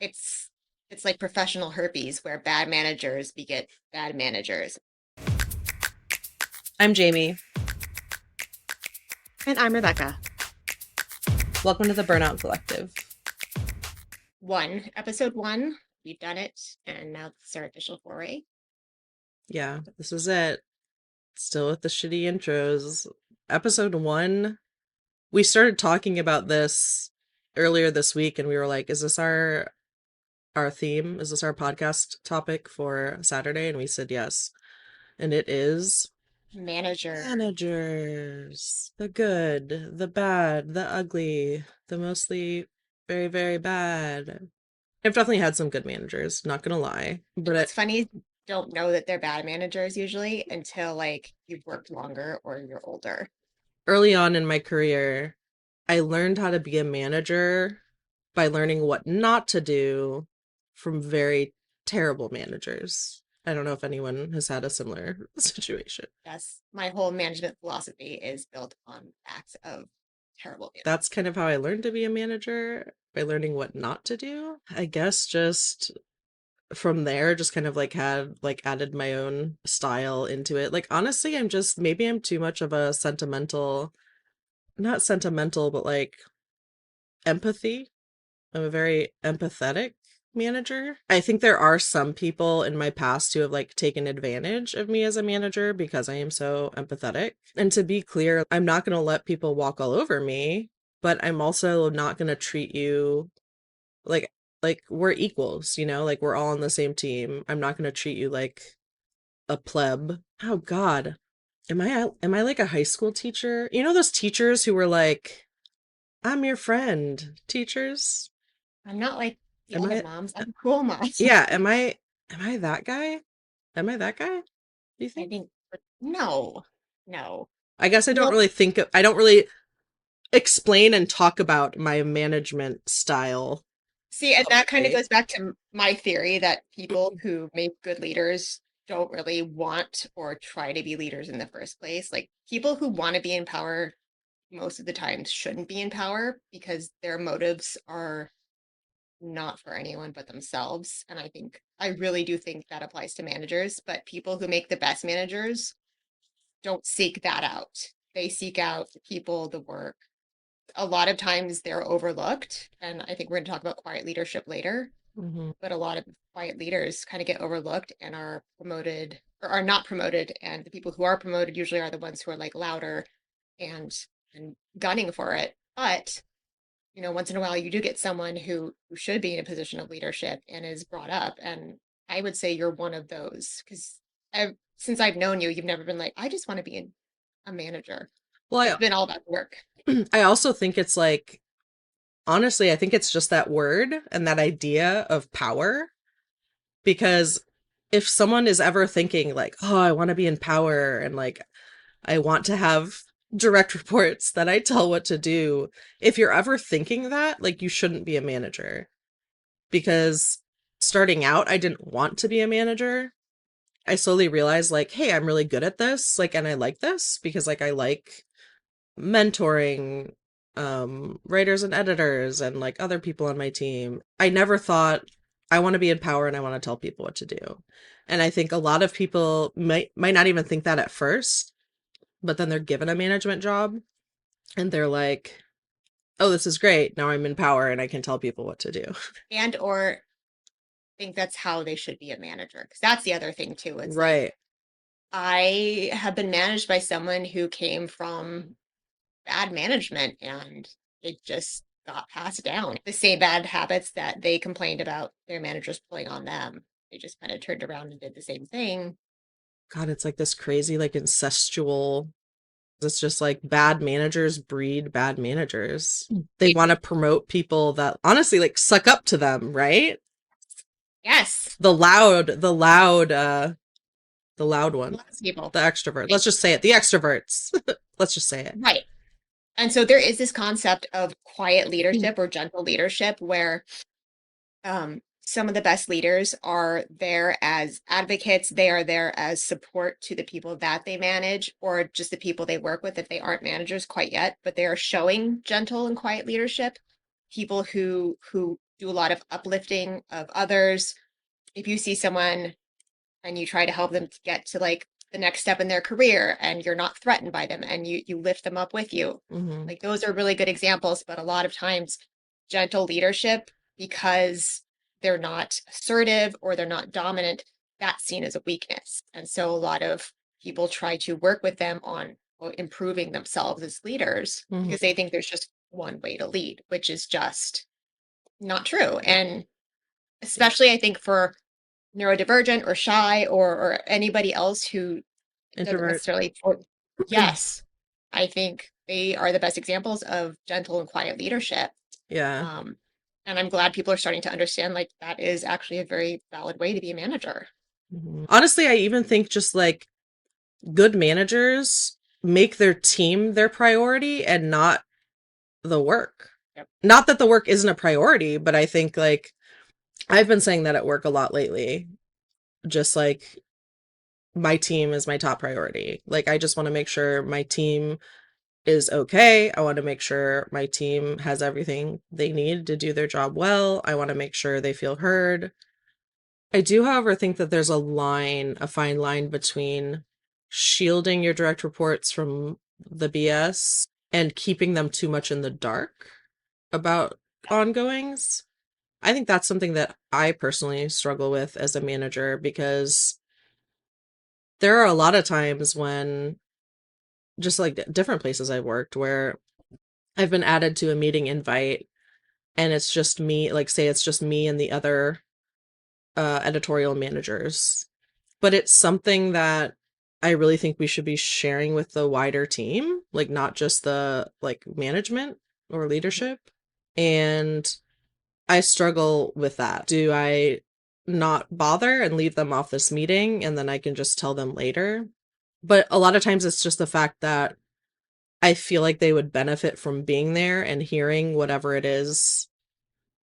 it's like professional herpes where bad managers beget bad managers. I'm Jamie. And I'm Rebecca. Welcome to the Burnout Collective. Episode 1, we've done it, and now this is our official foray. Yeah, this is it. Still with the shitty intros. Episode 1, we started talking about this earlier this week, and we were like, is this our theme? Is this our podcast topic for Saturday? And we said yes. And it is managers. The good, the bad, the ugly, the mostly very, very bad. I've definitely had some good managers, not gonna lie. But it's funny, don't know that they're bad managers usually until like you've worked longer or you're older. Early on in my career, I learned how to be a manager by learning what not to do from very terrible managers. I don't know if anyone has had a similar situation. Yes, my whole management philosophy is built on acts of terrible management. That's kind of how I learned to be a manager, by learning what not to do. I guess just from there, just kind of like had like added my own style into it. Like honestly, maybe I'm too much of a not sentimental, but like empathy. I'm a very empathetic manager. I think there are some people in my past who have like taken advantage of me as a manager because I am so empathetic. And to be clear, I'm not going to let people walk all over me, but I'm also not going to treat you like we're equals, you know, like we're all on the same team. I'm not going to treat you like a pleb. Oh God. Am I like a high school teacher? You know those teachers who were like, I'm your friend, teachers? I'm not like the Am other I moms. I'm cool moms. Yeah, am I that guy? Am I that guy? Do you I think? think no. I guess I don't Nope. really I don't really explain and talk about my management style See, and that kind of publicly. goes back to my theory that people who make good leaders don't really want or try to be leaders in the first place. Like people who want to be in power most of the time shouldn't be in power because their motives are not for anyone but themselves. And I really do think that applies to managers, but people who make the best managers don't seek that out. They seek out the people, the work. A lot of times they're overlooked. And I think we're going to talk about quiet leadership later. Mm-hmm. But a lot of quiet leaders kind of get overlooked and are promoted or are not promoted. And the people who are promoted usually are the ones who are like louder and gunning for it. But once in a while you do get someone who should be in a position of leadership and is brought up. And I would say you're one of those because since I've known you, you've never been like, I just want to be a manager. Well, It's been all about the work. I also think it's like, honestly, I think it's just that word and that idea of power. Because if someone is ever thinking like, oh, I want to be in power and like, I want to have direct reports that I tell what to do. If you're ever thinking that, like you shouldn't be a manager. Because starting out, I didn't want to be a manager. I slowly realized like, hey, I'm really good at this, like, and I like this because like I like mentoring writers and editors and like other people on my team. I never thought I want to be in power and I want to tell people what to do. And I think a lot of people might not even think that at first, but then they're given a management job and they're like, oh, this is great. Now I'm in power and I can tell people what to do. And or think that's how they should be a manager. Because that's the other thing too. It's Right. like I have been managed by someone who came from bad management and it just got passed down. The same bad habits that they complained about their managers pulling on them. They just kind of turned around and did the same thing. God, it's like this crazy, like incestual. It's just like bad managers breed bad managers. They want to promote people that honestly like suck up to them, right? Yes. The loud one. People. The extrovert. Let's just say it. The extroverts. Let's just say it. Right. And so there is this concept of quiet leadership or gentle leadership where some of the best leaders are there as advocates. They are there as support to the people that they manage or just the people they work with if they aren't managers quite yet, but they are showing gentle and quiet leadership. People who do a lot of uplifting of others. If you see someone and you try to help them to get to like the next step in their career and you're not threatened by them and you lift them up with you, Mm-hmm. like those are really good examples. But a lot of times gentle leadership, because they're not assertive or they're not dominant, that's seen as a weakness. And so a lot of people try to work with them on improving themselves as leaders Mm-hmm. because they think there's just one way to lead, which is just not true. And especially I think for neurodivergent or shy or anybody else who doesn't Introvert. necessarily, or yes, I think they are the best examples of gentle and quiet leadership. Yeah. Um, and I'm glad people are starting to understand like that is actually a very valid way to be a manager. Mhm. Honestly, I even think just like good managers make their team their priority and not the work. Yep. Not that the work isn't a priority, but I think like I've been saying that at work a lot lately. Just like my team is my top priority. Like I just want to make sure my team is okay. I want to make sure my team has everything they need to do their job well. I want to make sure they feel heard. I do, however, think that there's a fine line between shielding your direct reports from the BS and keeping them too much in the dark about ongoings. I think that's something that I personally struggle with as a manager because there are a lot of times when just like different places I've worked where I've been added to a meeting invite and it's just me, like say it's just me and the other editorial managers. But it's something that I really think we should be sharing with the wider team, like not just the like management or leadership. And I struggle with that. Do I not bother and leave them off this meeting and then I can just tell them later? But a lot of times it's just the fact that I feel like they would benefit from being there and hearing whatever it is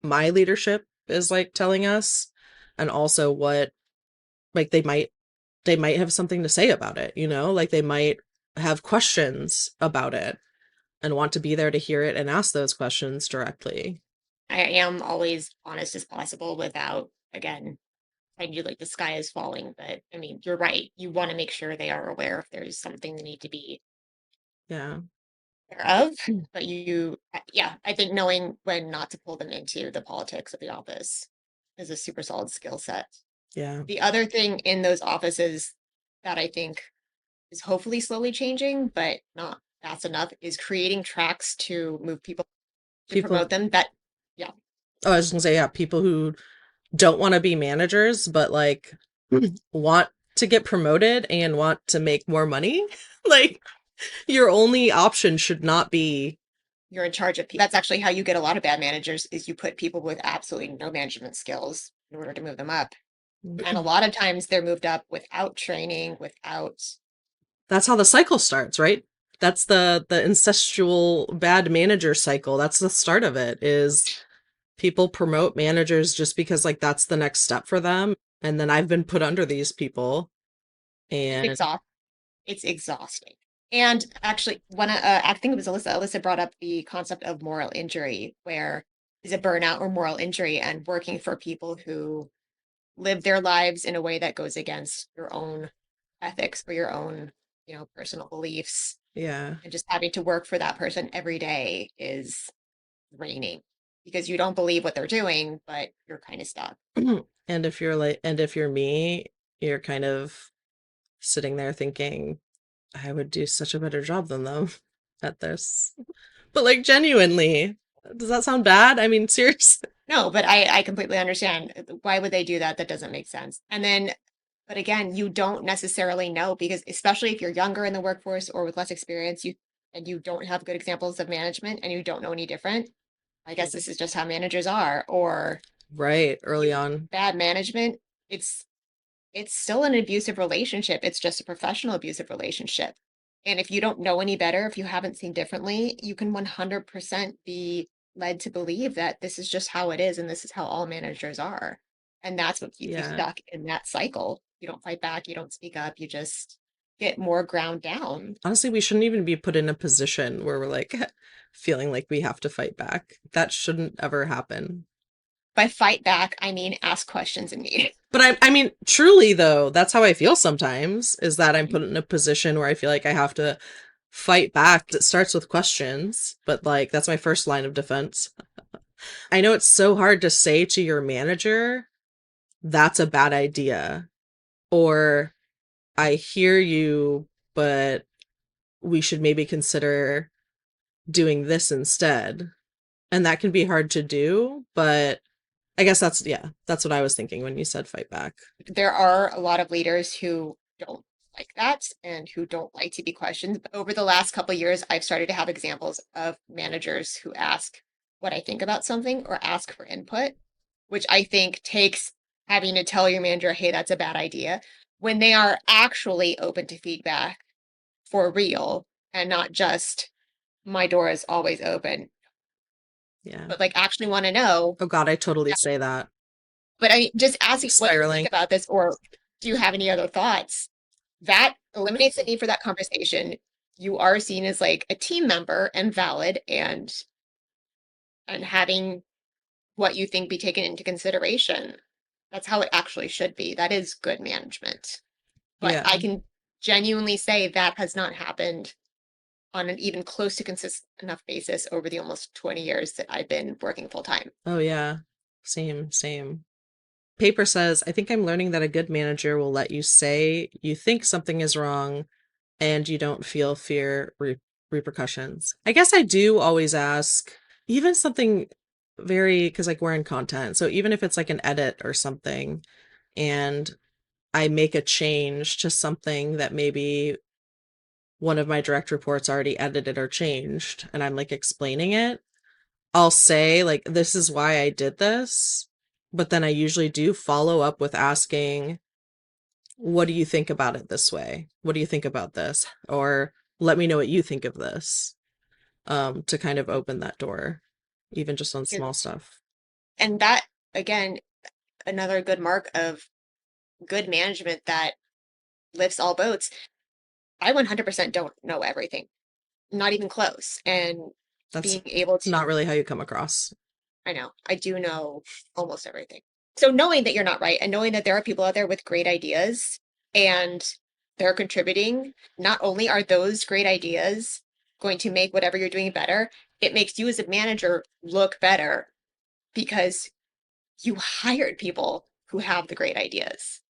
my leadership is like telling us, and also what like they might have something to say about it, you know, like they might have questions about it and want to be there to hear it and ask those questions directly. I am always honest as possible without, again, trying to like the sky is falling. But I mean, you're right. You want to make sure they are aware if there's something they need to be Yeah. aware of. But yeah, I think knowing when not to pull them into the politics of the office is a super solid skill set. Yeah. The other thing in those offices that I think is hopefully slowly changing, but not fast enough, is creating tracks to move people to People, promote them. That, yeah, oh, I was gonna say, yeah, people who don't want to be managers, but like want to get promoted and want to make more money. Like your only option should not be, you're in charge of people. That's actually how you get a lot of bad managers is you put people with absolutely no management skills in order to move them up. And a lot of times they're moved up without training, without, that's how the cycle starts, right? That's the incestual bad manager cycle. That's the start of it, is people promote managers just because like that's the next step for them. And then I've been put under these people and exhaust. It's exhausting. And actually, when I think it was Alyssa brought up the concept of moral injury, where is it burnout or moral injury, and working for people who live their lives in a way that goes against your own ethics or your own, personal beliefs, yeah. and just having to work for that person every day is draining because you don't believe what they're doing, but you're kind of stuck. And if you're me, you're kind of sitting there thinking, I would do such a better job than them at this. But like genuinely, does that sound bad? I mean, seriously. No, but I completely understand. Why would they do that? That doesn't make sense. And then, but again, you don't necessarily know because especially if you're younger in the workforce or with less experience, you don't have good examples of management and you don't know any different. I guess this is just how managers are. Or Right, early you on. bad management, it's still an abusive relationship. It's just a professional abusive relationship. And if you don't know any better, if you haven't seen differently, you can 100% be led to believe that this is just how it is and this is how all managers are. And that's what keeps you Yeah. stuck in that cycle. You don't fight back, you don't speak up, you just get more ground down. Honestly, we shouldn't even be put in a position where we're like feeling like we have to fight back. That shouldn't ever happen. By fight back, I mean ask questions and meet. But I mean, truly though, that's how I feel sometimes, is that I'm put in a position where I feel like I have to fight back. It starts with questions, but like that's my first line of defense. I know it's so hard to say to your manager, that's a bad idea, or I hear you, but we should maybe consider doing this instead. And that can be hard to do, but I guess that's what I was thinking when you said fight back. There are a lot of leaders who don't like that and who don't like to be questioned. But over the last couple of years, I've started to have examples of managers who ask what I think about something or ask for input, which I think takes having to tell your manager, hey, that's a bad idea, when they are actually open to feedback for real and not just my door is always open, Yeah. but like actually want to know. Oh God, I totally say that. But I just asking what you Spiraling. think about this, or do you have any other thoughts? That eliminates the need for that conversation. You are seen as like a team member and valid and having what you think be taken into consideration. That's how it actually should be. That is good management. But Yeah. I can genuinely say that has not happened on an even close to consistent enough basis over the almost 20 years that I've been working full time. Oh yeah. Same. Paper says, I think I'm learning that a good manager will let you say you think something is wrong and you don't feel fear repercussions. I guess I do always ask, even something very, because like we're in content. So even if it's like an edit or something, and I make a change to something that maybe one of my direct reports already edited or changed, and I'm like explaining it, I'll say, like, this is why I did this. But then I usually do follow up with asking, what do you think about it this way? What do you think about this? Or let me know what you think of this, to kind of open that door, even just on small stuff. And that, again, another good mark of good management that lifts all boats. I 100% don't know everything, not even close. And That's being able to, not really how you come across. I know, I do know almost everything. So knowing that you're not right and knowing that there are people out there with great ideas and they're contributing, not only are those great ideas going to make whatever you're doing better, it makes you as a manager look better because you hired people who have the great ideas.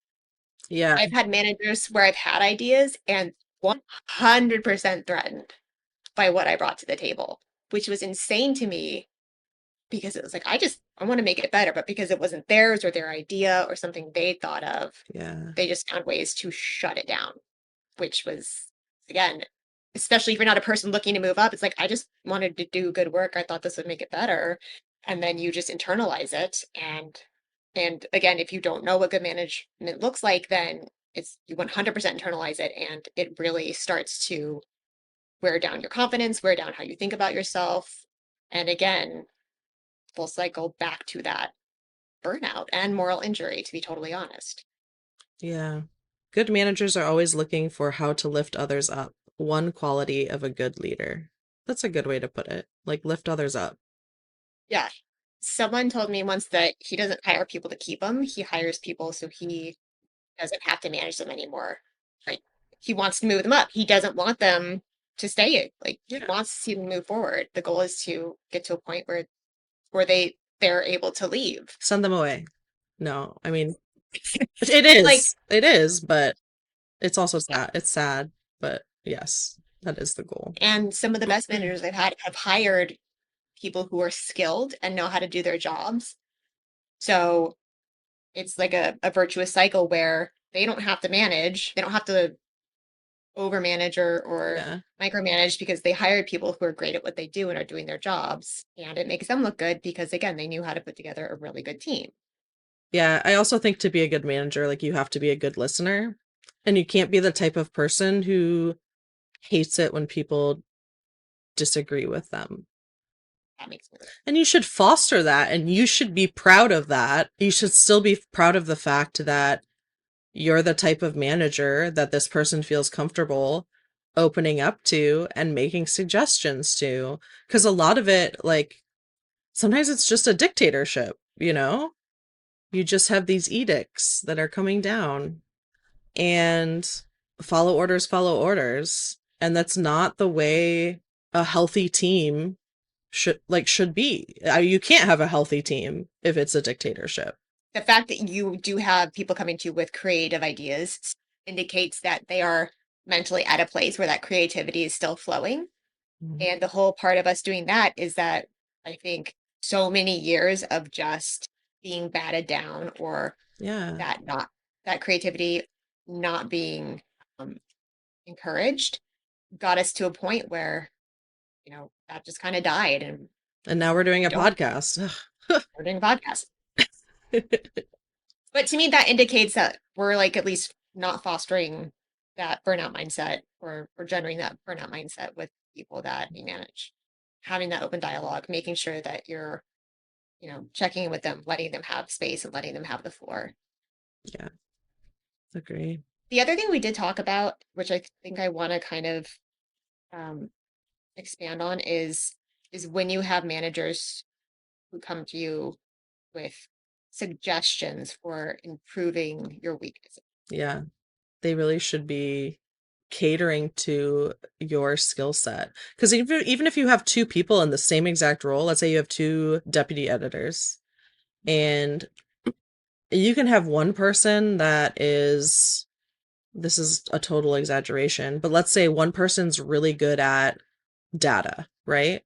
Yeah. I've had managers where I've had ideas and 100% threatened by what I brought to the table, which was insane to me because it was like, I want to make it better, but because it wasn't theirs or their idea or something they thought of, Yeah. they just found ways to shut it down, which was, again, especially if you're not a person looking to move up, it's like, I just wanted to do good work. I thought this would make it better. And then you just internalize it. And again, if you don't know what good management looks like, then it's you 100% internalize it and it really starts to wear down your confidence, wear down how you think about yourself. And again, full cycle back to that burnout and moral injury, to be totally honest. Yeah. Good managers are always looking for how to lift others up. One quality of a good leader. That's a good way to put it. Like lift others up. Yeah. Someone told me once that he doesn't hire people to keep them. He hires people so he doesn't have to manage them anymore. Like he wants to move them up. He doesn't want them to stay. Like he wants to see them move forward. The goal is to get to a point where they're able to leave. Send them away. No, I mean it is. Like it is, but it's also sad. It's sad, but yes, that is the goal. and some of the best managers I've had have hired people who are skilled and know how to do their jobs. So it's like a virtuous cycle where they don't have to manage, they don't have to overmanage or Yeah. micromanage because they hired people who are great at what they do and are doing their jobs. And it makes them look good because again, they knew how to put together a really good team. Yeah, I also think to be a good manager, like you have to be a good listener. And you can't be the type of person who hates it when people disagree with them. That makes me And you should foster that, and you should be proud of that. You should still be proud of the fact that you're the type of manager that this person feels comfortable opening up to and making suggestions to. Because a lot of it, like, sometimes it's just a dictatorship. you know? You just have these edicts that are coming down, and follow orders. And that's not the way a healthy team should be. You can't have a healthy team if it's a dictatorship. The fact that you do have people coming to you with creative ideas indicates that they are mentally at a place where that creativity is still flowing. Mhm. And the whole part of us doing that is that I think so many years of just being batted down, or Yeah. that creativity not being um, encouraged, got us to a point where, that just kind of died, and And now we're doing we a don't podcast. we're doing a podcast. But to me, that indicates that we're like at least not fostering that burnout mindset, or generating that burnout mindset with people that we manage. Having that open dialogue, making sure that you're, checking in with them, letting them have space and letting them have the floor. Yeah, agree. The other thing we did talk about, which I think I want to kind of um, expand on, is when you have managers who come to you with suggestions for improving your weaknesses. Yeah, they really should be catering to your skill set. Because even if you have two people in the same exact role, let's say you have two deputy editors, and you can have one person that is, this is a total exaggeration, but let's say one person's really good at data, right?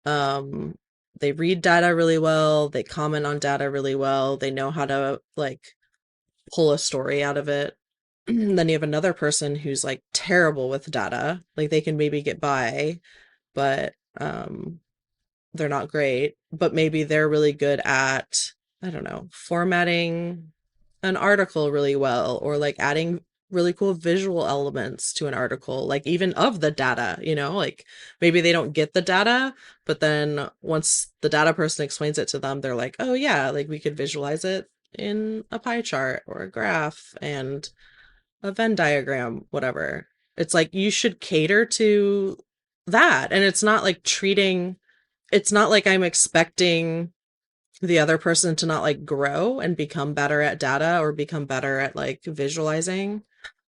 Um, they read data really well, they comment on data really well, they know how to like pull a story out of it. Then you have another person who's like terrible with data. Like they can maybe get by, but they're not great. But maybe they're really good at, I don't know, formatting an article really well, or like adding really cool visual elements to an article, like even of the data, like maybe they don't get the data, but then once the data person explains it to them, they're like, oh yeah, like we could visualize it in a pie chart or a graph and a Venn diagram, whatever. It's like you should cater to that. And it's not like I'm expecting the other person to not like grow and become better at data or become better at like visualizing.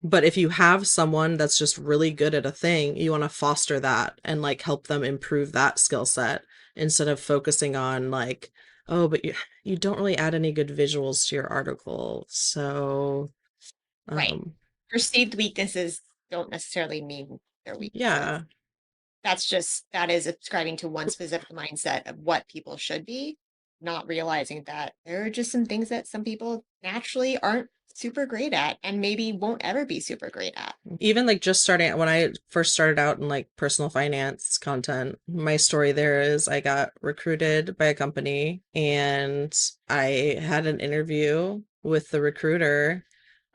But if you have someone that's just really good at a thing, you want to foster that and like help them improve that skill set instead of focusing on like, oh, but you don't really add any good visuals to your article. So, Right. um, Perceived weaknesses don't necessarily mean they're weaknesses. yeah. That is ascribing to one specific mindset of what people should be, not realizing that there are just some things that some people naturally aren't super great at and maybe won't ever be super great at. Even like just starting when I first started out in like personal finance content, my story there is I got recruited by a company and I had an interview with the recruiter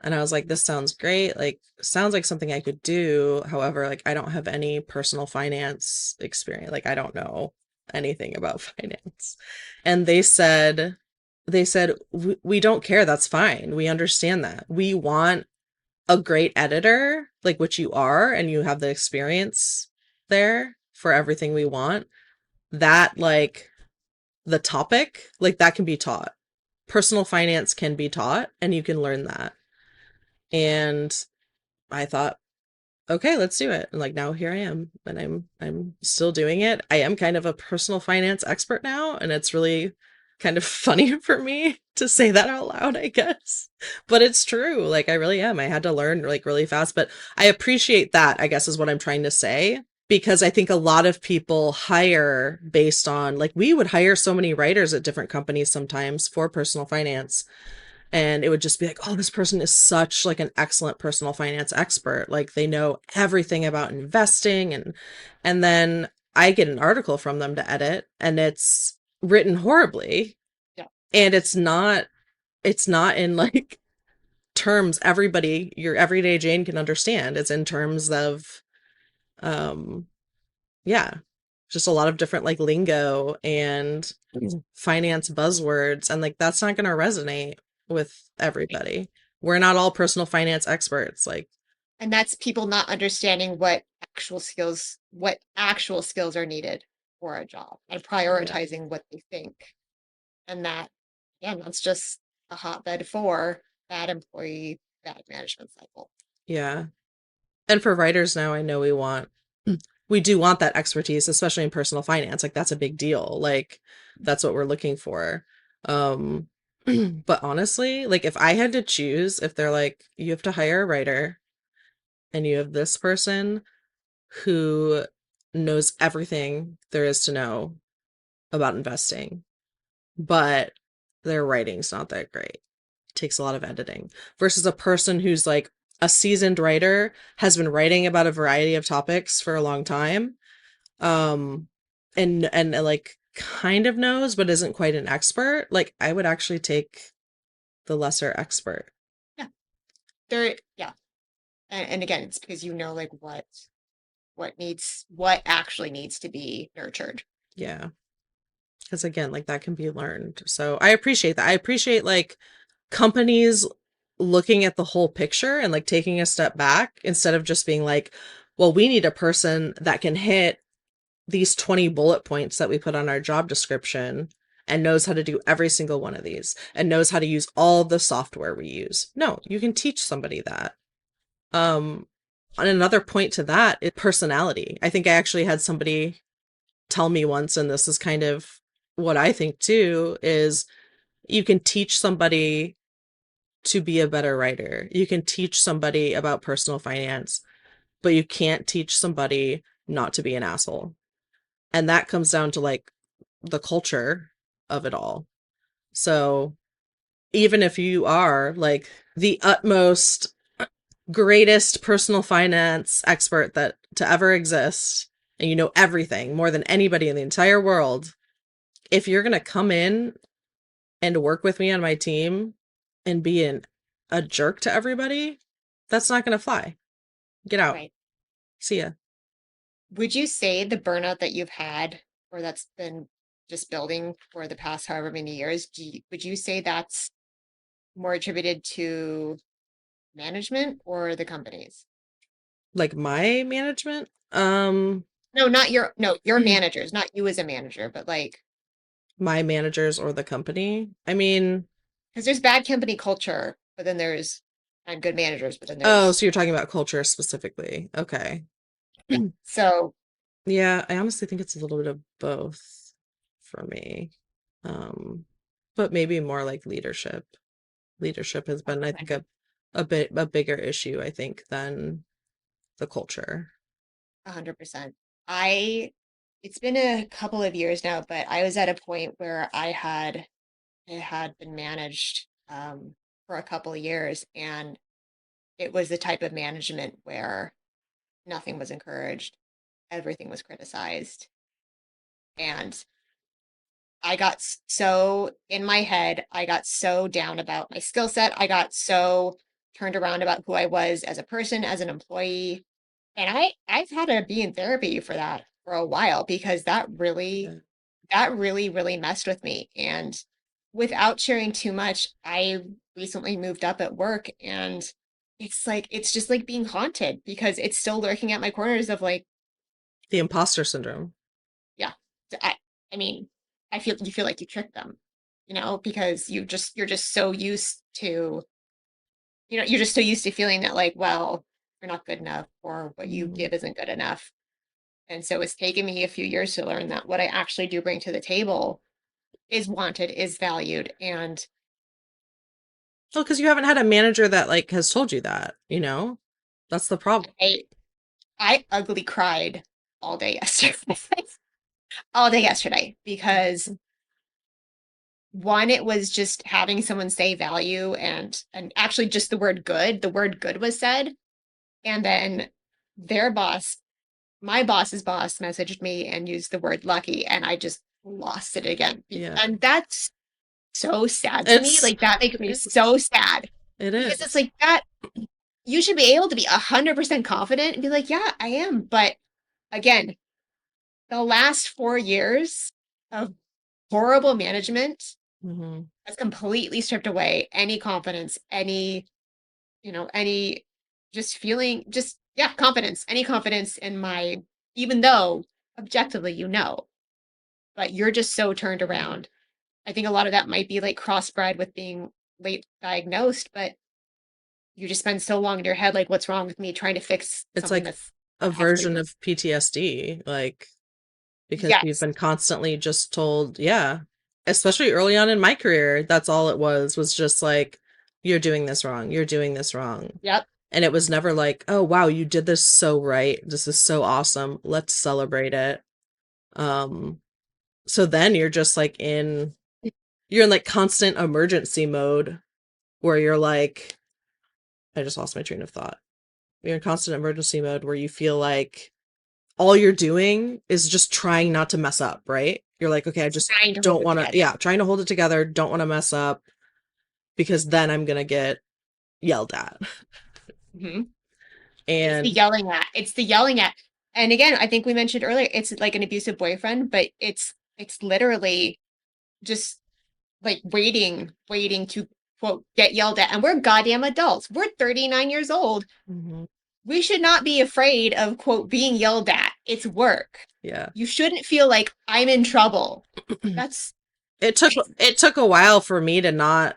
and I was like, this sounds great. Like, sounds like something I could do. However, like, I don't have any personal finance experience. Like, I don't know anything about finance. And they said, we don't care. That's fine. We understand that. We want a great editor, like which you are, and you have the experience there for everything we want. That, like, the topic, like, that can be taught. Personal finance can be taught, and you can learn that. And I thought, okay, let's do it. And like now here I am, and I'm still doing it. I am kind of a personal finance expert now, and it's really kind of funny for me to say that out loud, I guess. But it's true. Like I really am. I had to learn like really fast, but I appreciate that, I guess is what I'm trying to say. Because I think a lot of people hire based on like we would hire so many writers at different companies sometimes for personal finance, and it would just be like, oh, this person is such like an excellent personal finance expert, like they know everything about investing. And then I get an article from them to edit and it's written horribly, Yeah. and it's not in like terms everybody, your everyday Jane, can understand. It's in terms of um yeah, just a lot of different like lingo and finance buzzwords, and like that's not going to resonate with everybody. We're not all personal finance experts, like And that's people not understanding what actual skills are needed for a job, and yeah. prioritizing what they think. And that yeah, that's just a hotbed for bad employee, bad management cycle. Yeah. And for writers now, I know we do want that expertise, especially in personal finance. Like that's a big deal. Like that's what we're looking for. Um, but honestly, like if I had to choose, if they're like, you have to hire a writer and you have this person who knows everything there is to know about investing, but their writing's not that great. It takes a lot of editing versus a person who's like a seasoned writer, has been writing about a variety of topics for a long time, um, and like kind of knows but isn't quite an expert. Like I would actually take the lesser expert. Yeah. There, yeah. And again, it's because you know like what actually needs to be nurtured. Yeah. Because again, like that can be learned. So I appreciate that. I appreciate like companies looking at the whole picture and like taking a step back instead of just being like, well, we need a person that can hit these 20 bullet points that we put on our job description and knows how to do every single one of these and knows how to use all the software we use. No, you can teach somebody that. And another point to that is personality. I think I actually had somebody tell me once, and this is kind of what I think too, is you can teach somebody to be a better writer. You can teach somebody about personal finance, but you can't teach somebody not to be an asshole. And that comes down to like the culture of it all. So even if you are like the utmost greatest personal finance expert that to ever exist, and you know everything more than anybody in the entire world, if you're going to come in and work with me on my team and be a jerk to everybody, that's not going to fly. Get out. Right. See ya. Would you say the burnout that you've had or that's been just building for the past however many years, would you say that's more attributed to management or the companies? Like my management, No, not your, no, your managers, not you as a manager, but like, my managers or the company. I mean, because there's bad company culture, but then there's and good managers, but then oh, there's so you're talking about culture specifically. Okay. yeah. So Yeah, I honestly think it's a little bit of both for me. Um, but maybe more like leadership. Leadership has been, I think, a bigger issue, I think, than the culture. 100%. I it's been a couple of years now, but I was at a point where I had been managed for a couple of years, and it was the type of management where nothing was encouraged, everything was criticized, and I got so in my head, I got so down about my skill set, I got so turned around about who I was as a person, as an employee, and I've had to be in therapy for that for a while because Yeah. that really, really messed with me. And without sharing too much, I recently moved up at work and it's like it's just like being haunted because it's still lurking at my corners of like, The imposter syndrome. yeah, I mean, I feel you feel like you tricked them, because you're just so used to, you're just so used to feeling that like, well, you're not good enough or what you Mhm. give isn't good enough. And so it's taken me a few years to learn that what I actually do bring to the table is wanted, is valued. And Well, because you haven't had a manager that like has told you that, you know? That's the problem. I I ugly cried all day yesterday. All day yesterday because one, it was just having someone say value and actually just the word good was said. And then their boss, my boss's boss messaged me and used the word lucky and I just lost it again. Yeah. And that's so sad to me. It's Like that makes me it, so sad it because it's is. like that you should be able to be 100% confident and be like, yeah, I am. But again, the last 4 years of horrible management Hmm. has completely stripped away any confidence, any just feeling, just, yeah, confidence, any confidence in my, even though objectively, but you're just so turned around. I think a lot of that might be like crossbred with being late diagnosed, but you just spend so long in your head, like, what's wrong with me, trying to fix It's something like that's a actually version of PTSD, like because we've yes. been constantly just told, yeah, especially early on in my career, that's all it was just like, you're doing this wrong, you're doing this wrong. Yep. And it was never like, oh wow, you did this so right. This is so awesome. Let's celebrate it. Um, so then you're in like constant emergency mode where you're like, I just lost my train of thought. You're in constant emergency mode where you feel like all you're doing is just trying not to mess up, right? You're like, okay, I just Trying to hold don't it want to, together. yeah, trying to hold it together, don't want to mess up because then I'm going to get yelled at. Hmm. It's the And yelling at. It's the yelling at. And again, I think we mentioned earlier, it's like an abusive boyfriend, but it's literally just like waiting to quote get yelled at. And we're goddamn adults. We're 39 years old. mhm, We should not be afraid of quote being yelled at. It's work. yeah. You shouldn't feel like I'm in trouble. That's It took a while for me to not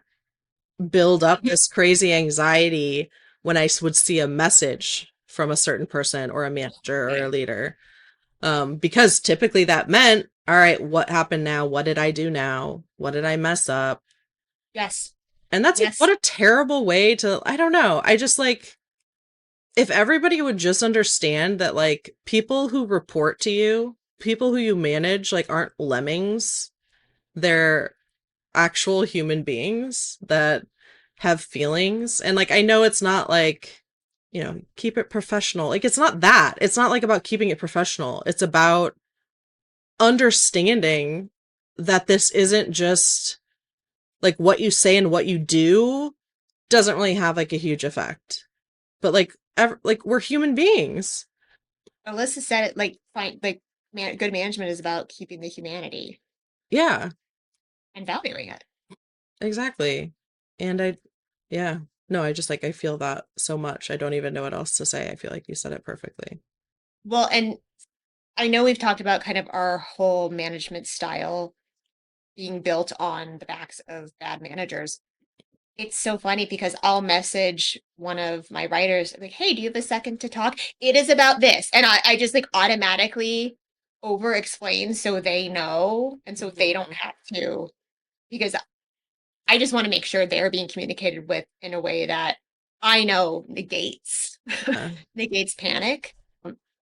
build up this crazy anxiety when I would see a message from a certain person or a manager or a leader. Because typically that meant, all right, what happened now? What did I do now? What did I mess up? yes. And that's like, what Yes. a terrible way to, I don't know. I just like, if everybody would just understand that, like, people who report to you, people who you manage, like, aren't lemmings, they're actual human beings that have feelings. And, like, I know it's not like, keep it professional. Like, it's not that. It's not like about keeping it professional. It's about understanding that this isn't just like what you say and what you do doesn't really have like a huge effect. But like we're human beings. Alyssa said it like fine like good management is about keeping the humanity Yeah, and valuing it. exactly. And yeah, no, I just like, I feel that so much. I don't even know what else to say. I feel like you said it perfectly. Well, and I know we've talked about kind of our whole management style being built on the backs of bad managers. It's so funny because I'll message one of my writers like, "Hey, do you have a second to talk? It is about this," and I just like automatically over explain so they know and so they don't Mhm. have to because I just want to make sure they're being communicated with in a way that I know negates Yeah. negates panic.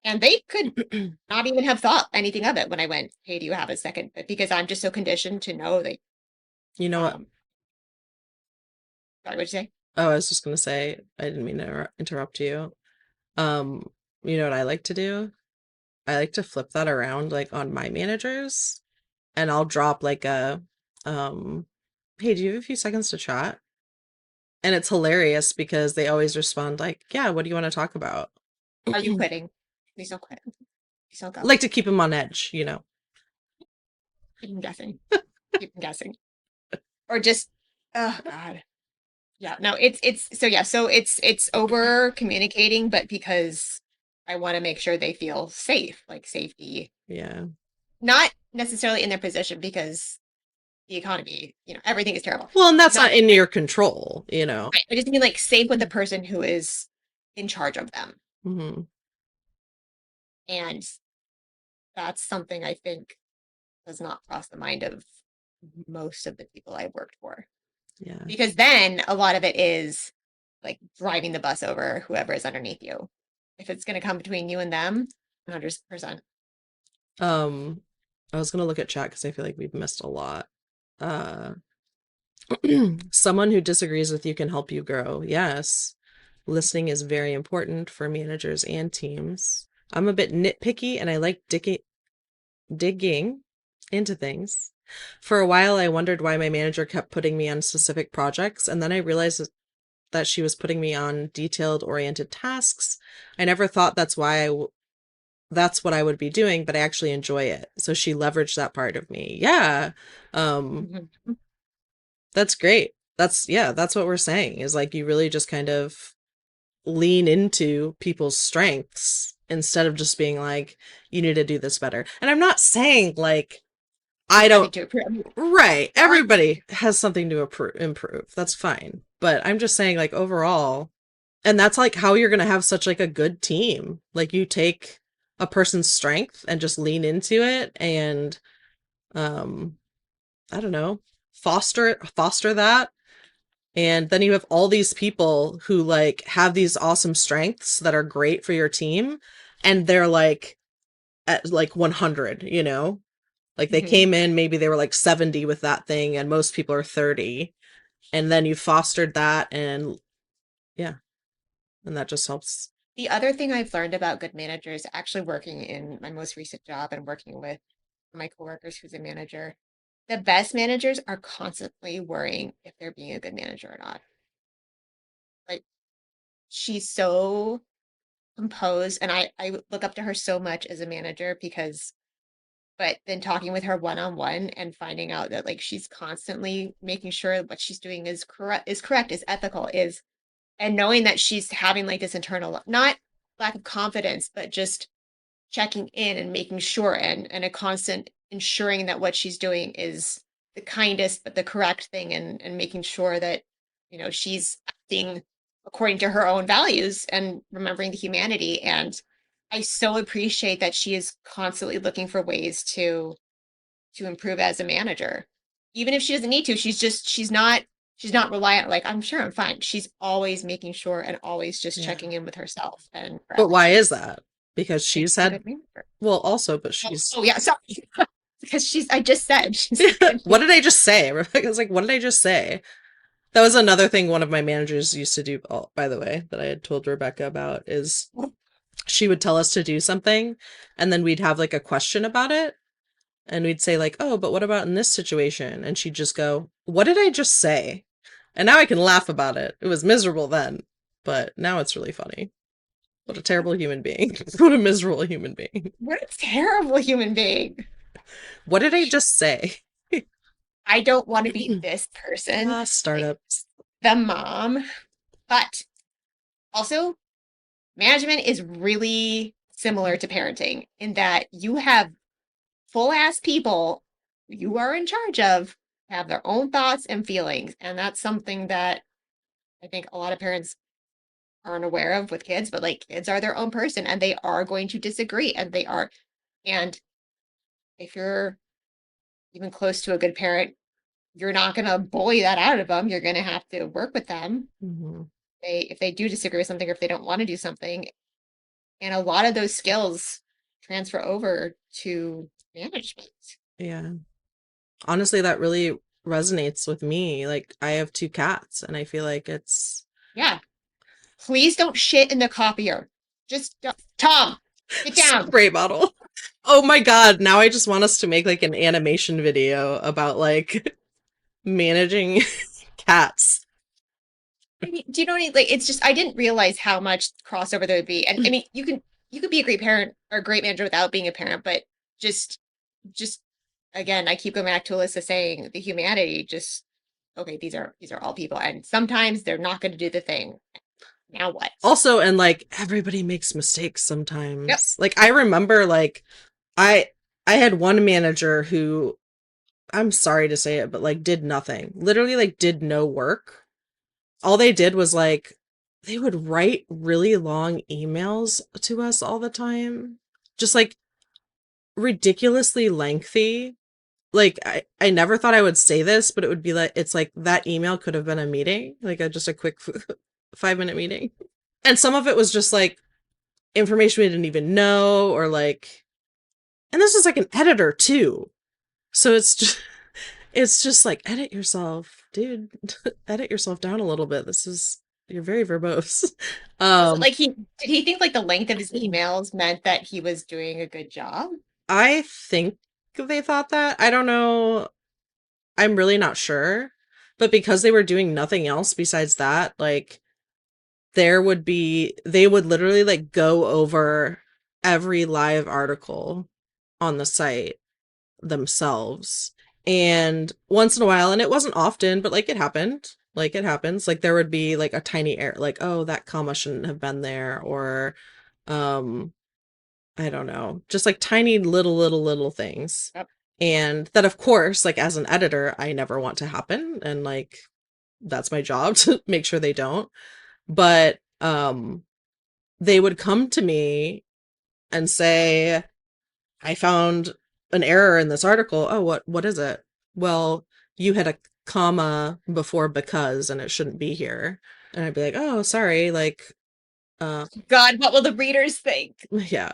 And they could not even have thought anything of it when I went, "Hey, do you have a second?" But because I'm just so conditioned to know that, You know what? um, sorry, what'd you say? Oh, I was just gonna say, I didn't mean to interrupt you. Um, you know what I like to do? I like to flip that around like on my managers and I'll drop like um, hey, do you have a few seconds to chat? And it's hilarious because they always respond like, yeah, what do you want to talk about? Are you quitting? Please don't quit. Please don't go. Like to keep them on edge, you know? Keep them guessing. Keep them guessing. Or just, oh God. Yeah, no, it's so yeah, so it's over communicating, but because I want to make sure they feel safe, like safety, Yeah. not necessarily in their position because the economy, everything is terrible. Well, and that's Not not in your control, you know? right. I just mean like safe with the person who is in charge of them. Hmm. And that's something I think does not cross the mind of most of the people I've worked for. Yeah. Because then a lot of it is like driving the bus over whoever is underneath you. If it's going to come between you and them, 100%. Um, I was gonna look at chat because I feel like we've missed a lot. Uh, someone who disagrees with you can help you grow. Yes. Listening is very important for managers and teams. I'm a bit nitpicky and I like digging into things. For a while, I wondered why my manager kept putting me on specific projects, and then I realized that she was putting me on detailed oriented tasks. I never thought that's what I would be doing, but I actually enjoy it. So she leveraged that part of me. Yeah. Um, Mhm. that's great. That's what we're saying is like you really just kind of lean into people's strengths instead of just being like, you need to do this better. And I'm not saying like I There's nothing don't, to approve. I mean, right. our Everybody has something to improve. That's fine. But I'm just saying, like, overall, and that's like how you're going to have such like a good team. Like, you take a person's strength and just lean into it and, um, I don't know, foster that. And then you have all these people who like have these awesome strengths that are great for your team. And they're like at like 100, you know? Like they Mhm. came in, maybe they were like 70 with that thing, and most people are 30. And then you fostered that, and yeah, and that just helps. The other thing I've learned about good managers, actually working in my most recent job and working with my coworkers who's a manager, the best managers are constantly worrying if they're being a good manager or not. Like she's so composed, and I look up to her so much as a manager because, but then talking with her one on one and finding out that like she's constantly making sure what she's doing is correct, is ethical, is, and knowing that she's having like this internal, not lack of confidence, but just checking in and making sure, and a constant ensuring that what she's doing is the kindest but the correct thing, and making sure that she's acting according to her own values and remembering the humanity. And I so appreciate that she is constantly looking for ways to improve as a manager, even if she doesn't need to. She's not reliant, like, I'm sure I'm fine. She's always making sure and always just Yeah. checking in with herself and her But why is attitude. that? Because I think she's she's a had, good manager. well, also, but Oh, she's, oh yeah, sorry. Because I just said she's a good what did I just say? Rebecca's like, what did I just say? That was another thing one of my managers used to do, oh, by the way, that I had told Rebecca about is manager. she would tell us to do something and then we'd have like a question about it. And we'd say like, oh, but what about in this situation? And she'd just go, what did I just say? And now I can laugh about it. It was miserable then, but now it's really funny. What a terrible human being. What a miserable human being. What a terrible human being. What did I just say? I don't want to be this person, like Startups. the mom. But also, management is really similar to parenting in that you have full ass people you are in charge of have their own thoughts and feelings. And that's something that I think a lot of parents aren't aware of with kids, but like kids are their own person and they are going to disagree, and they are. And if you're even close to a good parent, you're not going to bully that out of them. You're going to have to work with them. Mhm. If they do disagree with something, or if they don't want to do something. And a lot of those skills transfer over to management. Yeah. Honestly, that really resonates with me. Like, I have two cats, and I feel like it's Yeah. Please don't shit in the copier. Just don't. Tom, get down. spray bottle. Oh my God. Now I just want us to make like an animation video about like managing cats. I mean, do you know what I mean? Like, it's just, I didn't realize how much crossover there would be. And I mean, you could be a great parent or a great manager without being a parent, but just again, I keep going back to Alyssa saying the humanity, just okay, these are all people. And sometimes they're not going to do the thing. Now what? Also, and like everybody makes mistakes Yep. sometimes. Like I remember like I I had one manager who, I'm sorry to say it, but like did nothing. Literally like did no work. All they did was like they would write really long emails to us all the time. Just like ridiculously lengthy. Like I never thought I would say this, but it would be like it's like that email could have been a meeting, like just a quick 5 minute meeting. And some of it was just like information we didn't even know, or like, and this is like an editor too. So it's just like edit yourself, dude. Edit yourself down a little bit. You're very verbose. Was it Um like did he think like the length of his emails meant that he was doing a good job? I think they thought that. I don't know. I'm really not sure. But because they were doing nothing else besides that, like they would literally like go over every live article on the site themselves. And once in a while, and it wasn't often, but like it happened. Like it happens. Like there would be like a tiny error, like, oh, that comma shouldn't have been there, or um, I don't know. Just like tiny little things. Yep. And that, of course, like as an editor, I never want to happen. And like, that's my job to make sure they don't. But they would come to me and say, I found an error in this article. Oh, what is it? Well, you had a comma before because and it shouldn't be here. And I'd be like, "Oh, sorry, like God, what will the readers think? yeah.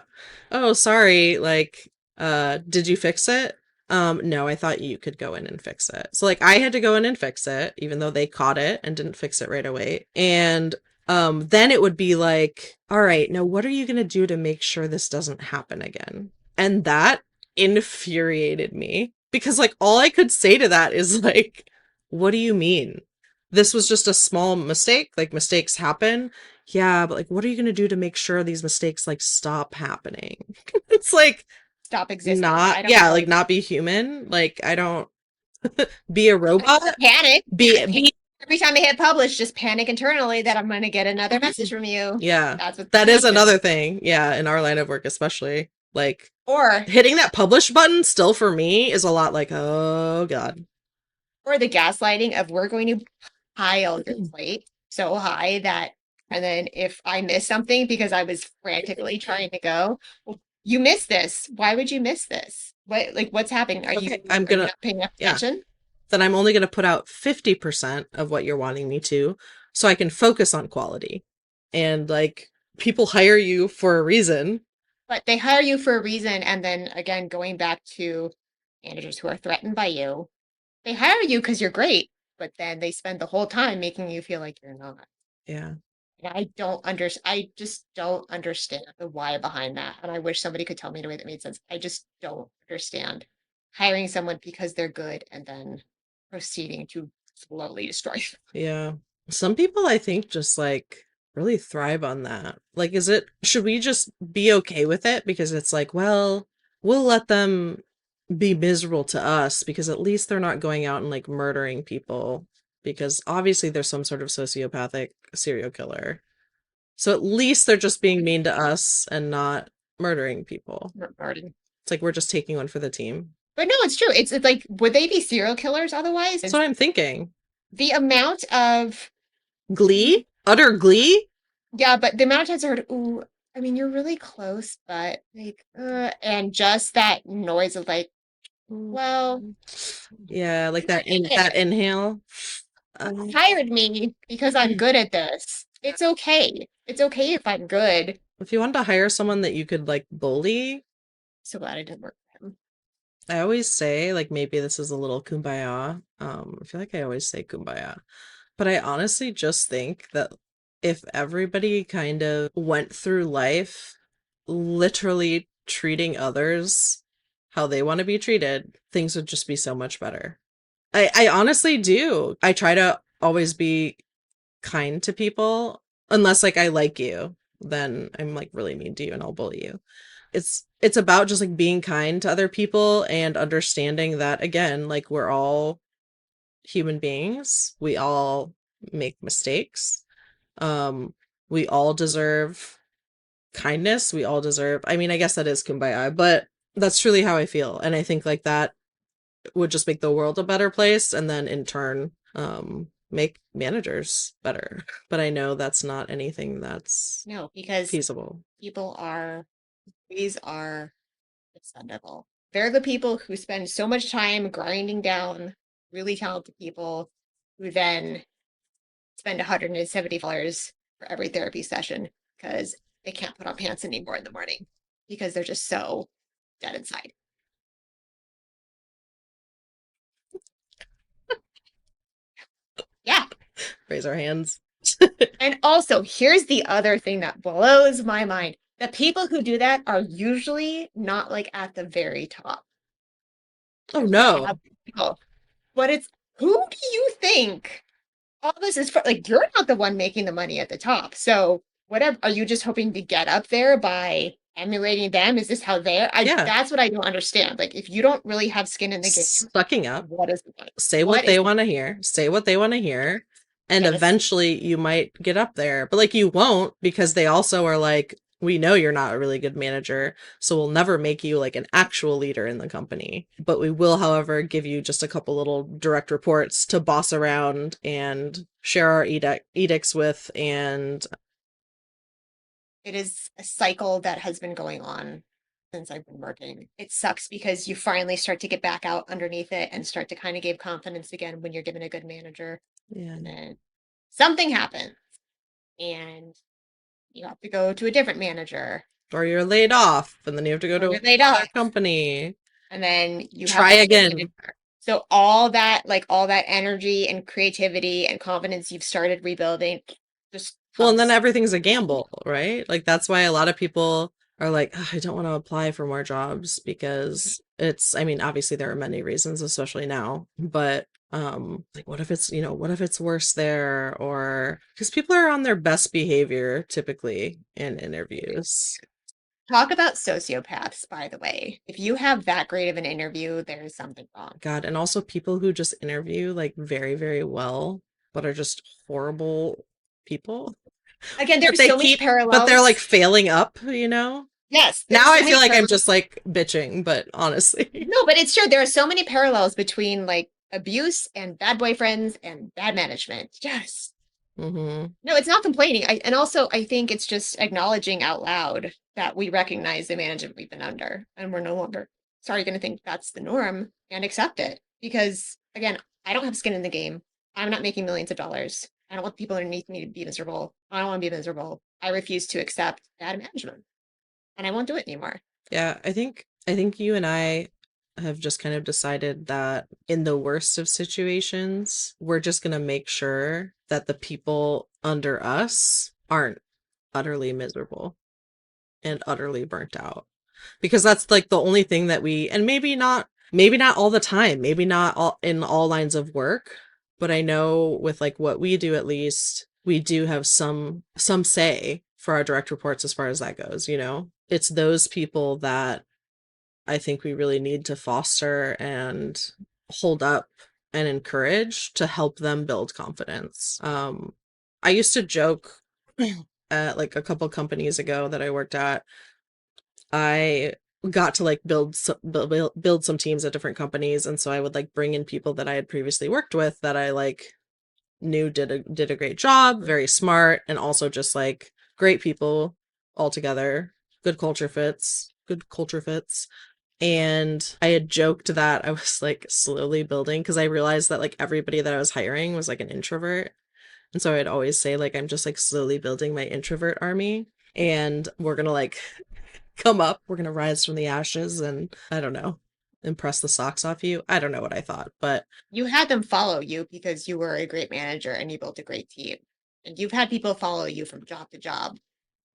Oh, sorry, like did you fix it? No, I thought you could go in and fix it." So like I had to go in and fix it even though they caught it and didn't fix it right away. And then it would be like, "All right, now what are you going to do to make sure this doesn't happen again?" And that infuriated me because like all I could say to that is like, "What do you mean? This was just a small mistake. Like mistakes happen." Yeah, but like what are you going to do to make sure these mistakes like stop happening? It's like Stop existing. not I don't yeah, know. like not be human. Like I don't be a robot. Panic. Be Every time I hit publish, just panic internally that I'm going to get another message from you. yeah. That's what That is happens. another thing. Yeah, in our line of work especially. Like Or hitting that publish button still for me is a lot like, oh God. the gaslighting of we're going to pile your plate so high that, and then if I miss something because I was frantically trying to go, well, you missed this. Why would you miss this? What's happening? Are you I'm are you gonna not paying yeah. attention? Then I'm only gonna put out 50% of what you're wanting me to, so I can focus on quality. And like people hire you for a reason. But they hire you for a reason, and then again, going back to managers who are threatened by you, they hire you because you're great, but then they spend the whole time making you feel like you're not. Yeah. And I just don't understand the why behind that. And I wish somebody could tell me in a way that made sense. I just don't understand hiring someone because they're good and then proceeding to slowly destroy them. Yeah. Some people I think just like really thrive on that. Like should we just be okay with it because it's like, well, we'll let them be miserable to us because at least they're not going out and like murdering people because obviously there's some sort of sociopathic serial killer. So at least they're just being mean to us and not murdering people. Regarding. It's like we're just taking one for the team. But no, it's true. It's like, would they be serial killers otherwise? That's what I'm thinking. The amount of Glee? Utter glee? yeah, but the amount of times I heard, ooh, I mean, you're really close, but like, and just that noise of like, well, Yeah, like that inhale. hired me because I'm good at this. It's okay. It's okay if I'm good. If you wanted to hire someone that you could like bully, So glad I didn't work for him. I always say like maybe this is a little kumbaya. I feel like I always say kumbaya. But I honestly just think that if everybody kind of went through life literally treating others how they want to be treated, things would just be so much better. I honestly do. I try to always be kind to people unless like I like you, then I'm like really mean to you and I'll bully you. It's about just like being kind to other people and understanding that again, like we're all human beings. We all make mistakes. We all deserve kindness. We all deserve, I mean, I guess that is kumbaya, but that's truly how I feel. And I think like that would just make the world a better place and then in turn make managers better. But I know that's not anything that's No, because feasible. these are expendable. They're the people who spend so much time grinding down really talented people who then spend $170 for every therapy session because they can't put on pants anymore in the morning because they're just so dead inside. Yeah. Raise our hands. And also, here's the other thing that blows my mind. The people who do that are usually not like at the very top. Oh no. But it's who do you think all this is for? Like, you're not the one making the money at the top. So, whatever, are you just hoping to get up there by emulating them? Is this how they're? Yeah. That's what I don't understand. Like, if you don't really have skin in the game, Sucking up. what is the point? Say what they want to hear. Say what they want to hear. And Yes. eventually you might get up there. But like you won't because they also are like, we know you're not a really good manager, so we'll never make you like an actual leader in the company. But we will, however, give you just a couple little direct reports to boss around and share our edicts with. And It is a cycle that has been going on since I've been working. It sucks because you finally start to get back out underneath it and start to kind of give confidence again when you're given a good manager. yeah, And then something happens and you have to go to a different manager or you're laid off and then you have to go or to you're laid another off company. and then you have Try to get a again. manager. So all that, like all that energy and creativity and confidence you've started rebuilding just Well, and then comes. everything's a gamble, right? Like that's why a lot of people are like, "Ugh, I don't want to apply for more jobs because it's, I mean, obviously there are many reasons, especially now, but like what if it's, what if it's worse there? Or because people are on their best behavior typically in interviews. Talk about sociopaths, by the way. If you have that great of an interview, there's something wrong. God, and also people who just interview like very, very well, but are just horrible people. Again, But there's they so many keep, but they're like parallels. failing up. Yes, Now there's so I feel many like I'm parallels. just like bitching, but honestly. No, but it's true. There are so many parallels between like abuse and bad boyfriends and bad management. Yes. hmm No, it's not complaining. And also, I think it's just acknowledging out loud that we recognize the management we've been under and we're no longer sorry going to think that's the norm and accept it. Because again, I don't have skin in the game. I'm not making millions of dollars. I don't want people underneath me to be miserable. I don't want to be miserable. I refuse to accept bad management and I won't do it anymore. Yeah, I think you and I have just kind of decided that in the worst of situations, we're just gonna make sure that the people under us aren't utterly miserable and utterly burnt out. Because that's like the only thing that and maybe not all the time, maybe not all in all lines of work, but I know with like what we do, at least we do have some say for our direct reports as far as that goes. It's those people that I think we really need to foster and hold up and encourage to help them build confidence. I used to joke at like a couple companies ago that I worked at, I got to like build some teams at different companies, and so I would like bring in people that I had previously worked with that I like knew did a great job, very smart, and also just like great people altogether, good culture fits. And I had joked that I was like slowly building because I realized that like everybody that I was hiring was like an introvert. And so I'd always say like I'm just like slowly building my introvert army, and we're gonna like come up. We're gonna rise from the ashes, and I don't know, impress the socks off you. I don't know what I thought, but You had them follow you because you were a great manager and you built a great team. And you've had people follow you from job to job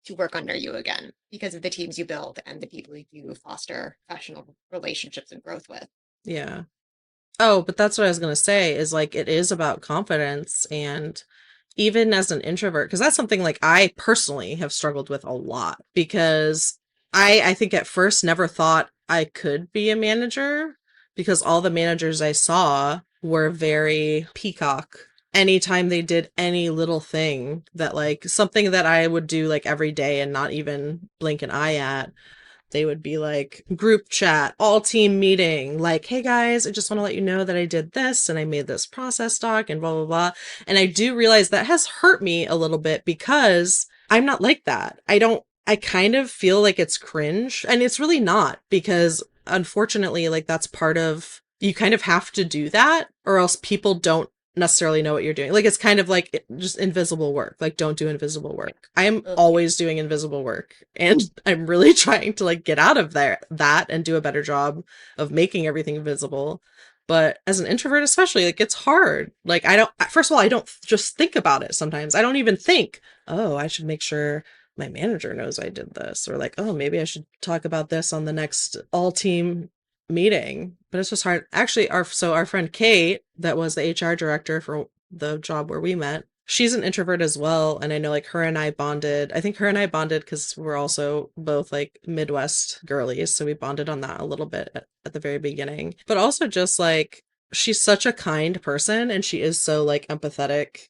to work under you again because of the teams you build and the people you foster professional relationships and growth with. yeah. Oh, but that's what I was gonna say is like it is about confidence, and even as an introvert, because that's something like I personally have struggled with a lot because I think at first never thought I could be a manager because all the managers I saw were very peacock. Anytime they did any little thing that like something that I would do like every day and not even blink an eye at, they would be like group chat, all team meeting, like, hey guys, I just want to let you know that I did this and I made this process doc and blah, blah, blah. And I do realize that has hurt me a little bit because I'm not like that. I kind of feel like it's cringe, and it's really not, because unfortunately, like that's part of, you kind of have to do that or else people don't necessarily know what you're doing. Like it's kind of like just invisible work. Like don't do invisible work. I'm Ugh. always doing invisible work, and I'm really trying to like get out of that and do a better job of making everything visible. But as an introvert especially, like it's hard. Like I don't first of all, I don't just think about it sometimes. I don't even think, "Oh, I should make sure my manager knows I did this," or like, "Oh, maybe I should talk about this on the next all team meeting." But it's just hard. Actually, our friend Kate, that was the HR director for the job where we met, she's an introvert as well, and I know like her and I bonded. I think her and I bonded because we're also both like Midwest girlies, so we bonded on that a little bit at the very beginning. But also just like she's such a kind person, and she is so like empathetic.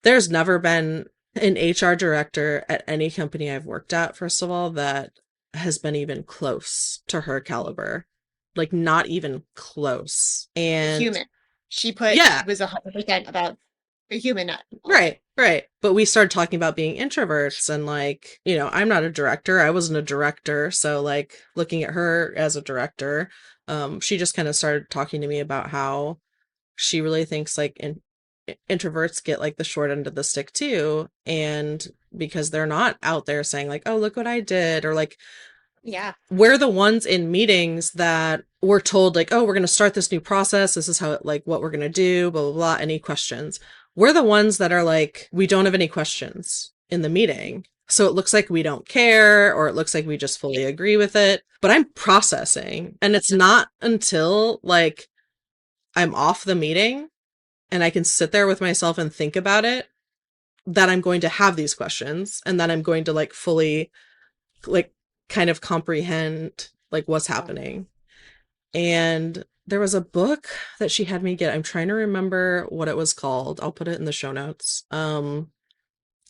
There's never been an HR director at any company I've worked at, first of all, that has been even close to her caliber. Like, not even close. And Human. She yeah, was 100% about the human, not right, politics. right. But we started talking about being introverts and like, I'm not a director. I wasn't a director. So like looking at her as a director, she just kind of started talking to me about how she really thinks like introverts get like the short end of the stick too. And because they're not out there saying like, oh, look what I did, or like Yeah. we're the ones in meetings that we're told like, oh, we're going to start this new process. This is how like what we're going to do, blah, blah, blah. Any questions? We're the ones that are like, we don't have any questions in the meeting. So it looks like we don't care, or it looks like we just fully agree with it. But I'm processing. And it's not until like I'm off the meeting and I can sit there with myself and think about it that I'm going to have these questions, and that I'm going to like fully like kind of comprehend like what's Yeah. happening. And there was a book that she had me get. I'm trying to remember what it was called. I'll put it in the show notes.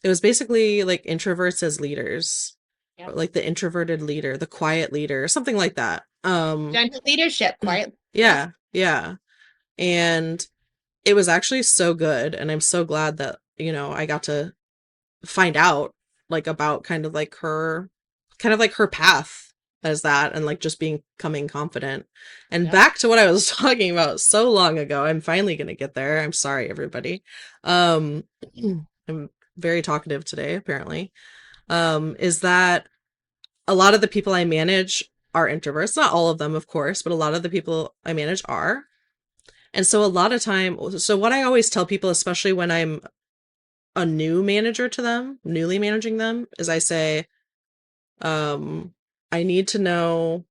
It was basically like introverts as leaders, Yeah. or like the introverted leader, the quiet leader, something like that. Gentle leadership, quiet. Yes. Yeah, yeah. And it was actually so good, and I'm so glad that, I got to find out like about kind of like her path as that, and like just becoming confident. And Yeah. back to what I was talking about so long ago, I'm finally going to get there. I'm sorry, everybody. um I'm very talkative today, apparently. Is that a lot of the people I manage are introverts, not all of them, of course, but a lot of the people I manage are. And so a lot of time, so what I always tell people, especially when I'm a new manager to them, newly managing them, is I say, um, I need to know,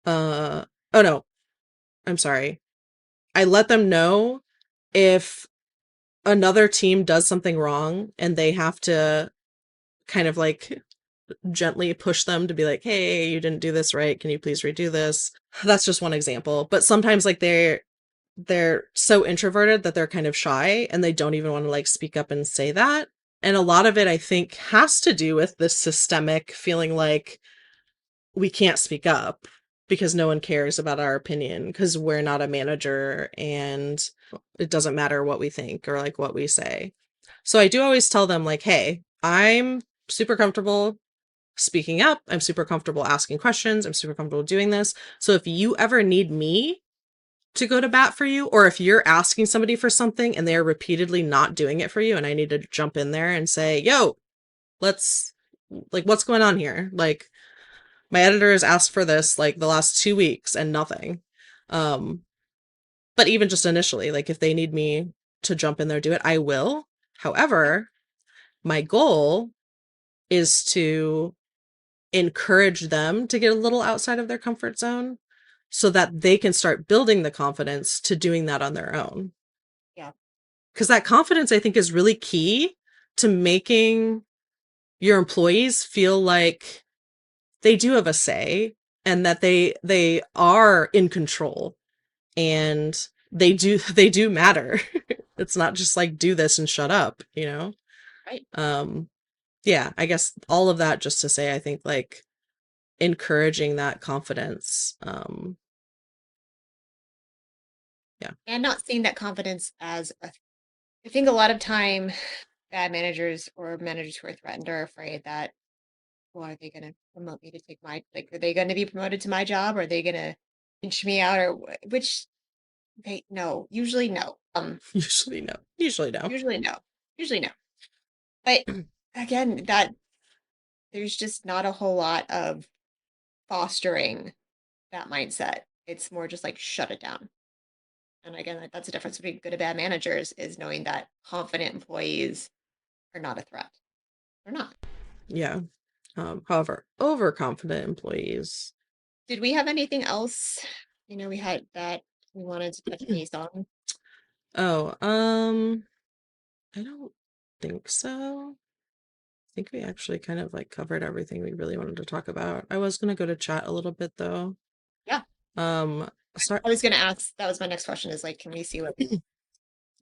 oh no, I'm sorry. I let them know if another team does something wrong and they have to kind of like gently push them to be like, hey, you didn't do this right. Can you please redo this? That's just one example. But sometimes like they're so introverted that they're kind of shy and they don't even want to like speak up and say that. And a lot of it, I think, has to do with this systemic feeling like we can't speak up because no one cares about our opinion because we're not a manager and it doesn't matter what we think or like what we say. So I do always tell them like, hey, I'm super comfortable speaking up. I'm super comfortable asking questions. I'm super comfortable doing this. So if you ever need me to go to bat for you, or if you're asking somebody for something and they're repeatedly not doing it for you and I need to jump in there and say, yo, let's like, what's going on here? Like, my editor has asked for this like the last 2 weeks and nothing. Um, but even just initially, like if they need me to jump in there, do it, I will. However, my goal is to encourage them to get a little outside of their comfort zone so that they can start building the confidence to doing that on their own. Yeah. Because that confidence, I think, is really key to making your employees feel like they do have a say and that they are in control and they do matter. It's not just like do this and shut up. Right. um yeah, I guess all of that just to say I think like encouraging that confidence. Yeah. And not seeing that confidence as I think a lot of time bad managers or managers who are threatened are afraid that, well, are they going to promote me to take my, like, are they going to be promoted to my job? Or are they going to inch me out? Or which they, no, usually no. Usually no. Usually no. Usually no. Usually no. But again, that there's just not a whole lot of fostering that mindset. It's more just like shut it down. And again, that's the difference between good and bad managers is knowing that confident employees are not a threat. They're not. Yeah. However, overconfident employees. Did we have anything else? We had that we wanted to touch base on. Oh, I don't think so. I think we actually kind of like covered everything we really wanted to talk about. I was gonna go to chat a little bit though. Yeah. Um, start. I was going to ask, that was my next question is like, can we see what,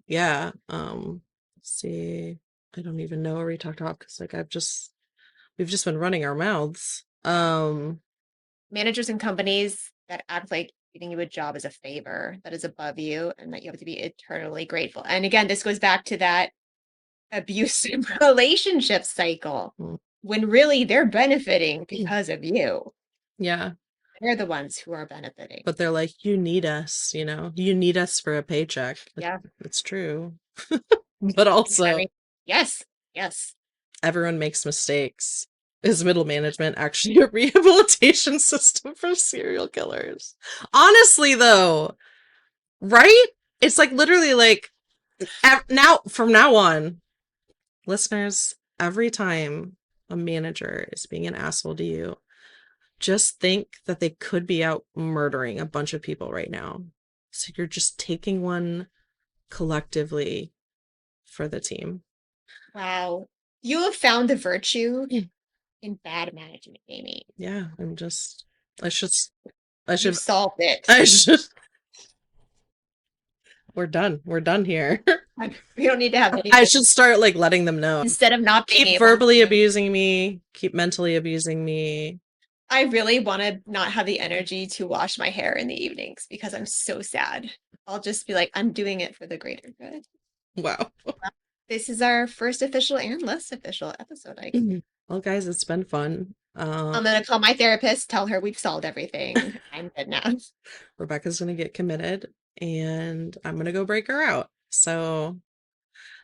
Yeah. Let's see. I don't even know where we talked about because like we've just been running our mouths. Managers and companies that act like giving you a job is a favor that is above you and that you have to be eternally grateful. And again, this goes back to that abusive relationship cycle mm, when really they're benefiting because of you. yeah, They're the ones who are benefiting. but they're like, you need us, you know, you need us for a paycheck. Yeah. It's true. But I also, mean, yes, yes. everyone makes mistakes. Is middle management actually a rehabilitation system for serial killers? Honestly, though, right? It's like literally like now from now on, listeners, every time a manager is being an asshole to you, just think that they could be out murdering a bunch of people right now. So you're just taking one collectively for the team. Wow. You have found the virtue in bad management, Amy. Yeah, I should, I You've should, solved it. I should, we're done. We're done here. We don't need to have I anything. should start like letting them know. Instead of not being Keep able verbally to. abusing me, keep mentally abusing me. I really want to not have the energy to wash my hair in the evenings because I'm so sad. I'll just be like, I'm doing it for the greater good. Wow. This is our first official and less official episode. I guess. Well, guys, it's been fun. I'm gonna call my therapist, tell her we've solved everything. I'm good now. Rebecca's gonna get committed and I'm gonna go break her out. So